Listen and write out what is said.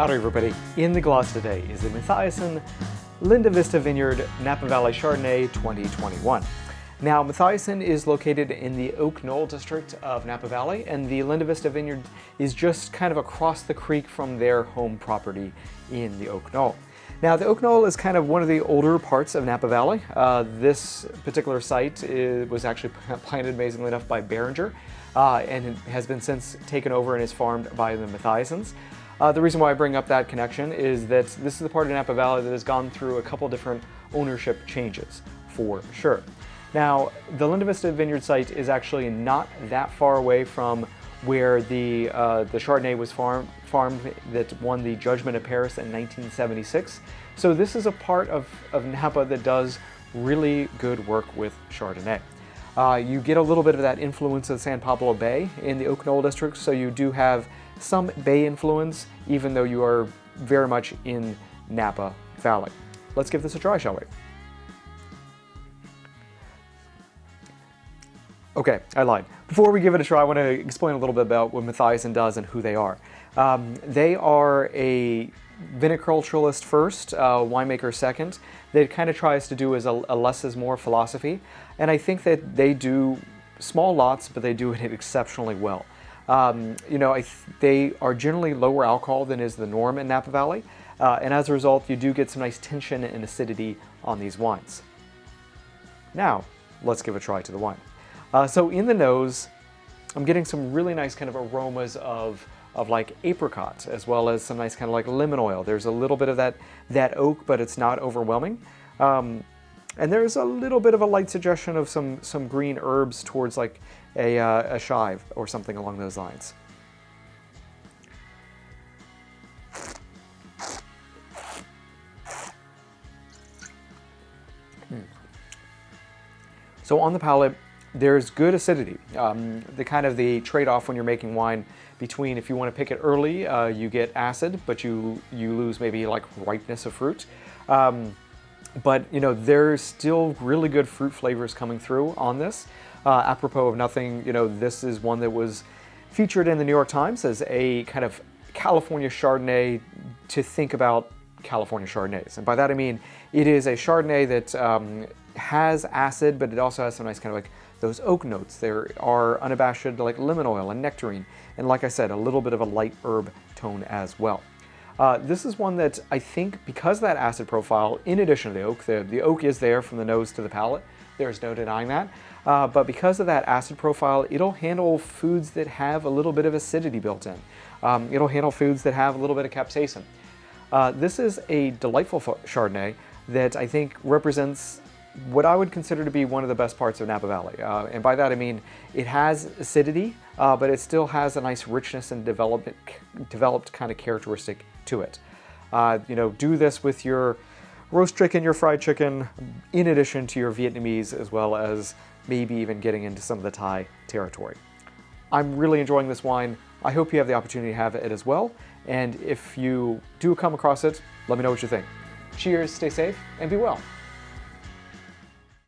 Howdy everybody. In the glass today is the Matthiasson Vista Vineyard Napa Valley Chardonnay 2021. Now, Matthiasson is located in the Oak Knoll district of Napa Valley, and the Vista Vineyard is just kind of across the creek from their home property in the Oak Knoll. Now, the Oak Knoll is kind of one of the older parts of Napa Valley. This particular site was actually planted, amazingly enough, by Behringer, and it has been since taken over and is farmed by the Matthiassons. The reason why I bring up that connection is that this is the part of Napa Valley that has gone through a couple different ownership changes, for sure. Now, the Vista Vineyard site is actually not that far away from where the Chardonnay was farmed that won the Judgment of Paris in 1976. So this is a part of Napa that does really good work with Chardonnay. You get a little bit of that influence of San Pablo Bay in the Oak Knoll district, so you do have some Bay influence, even though you are very much in Napa Valley. Let's give this a try, shall we? Okay, I lied. Before we give it a try, I want to explain a little bit about what Matthiasson does and who they are. They are a viniculturalist first, winemaker second. That kind of tries to do is a less is more philosophy, and I think that they do small lots, but they do it exceptionally well. They are generally lower alcohol than is the norm in Napa Valley, and as a result, you do get some nice tension and acidity on these wines. Now, let's give a try to the wine. So in the nose, I'm getting some really nice kind of aromas of like apricot, as well as some nice kind of like lemon oil. There's a little bit of that oak, but it's not overwhelming. And there's a little bit of a light suggestion of some green herbs towards like a chive or something along those lines. So on the palate, there's good acidity. The trade-off when you're making wine between if you want to pick it early, you get acid, but you lose maybe like ripeness of fruit. But there's still really good fruit flavors coming through on this. Apropos of nothing, this is one that was featured in the New York Times as a kind of California Chardonnay to think about California Chardonnays. And by that I mean it is a Chardonnay that has acid, but it also has some nice kind of like those oak notes. There are unabashed like lemon oil and nectarine, and like I said, a little bit of a light herb tone as well. This is one that I think, because of that acid profile, in addition to the oak is there from the nose to the palate, there's no denying that, but because of that acid profile, it'll handle foods that have a little bit of acidity built in. It'll handle foods that have a little bit of capsaicin. This is a delightful Chardonnay that I think represents what I would consider to be one of the best parts of Napa Valley. And by that I mean it has acidity, but it still has a nice richness and developed kind of characteristic to it. Do this with your roast chicken, your fried chicken, in addition to your Vietnamese, as well as maybe even getting into some of the Thai territory. I'm really enjoying this wine. I hope you have the opportunity to have it as well. And if you do come across it, let me know what you think. Cheers, stay safe, and be well.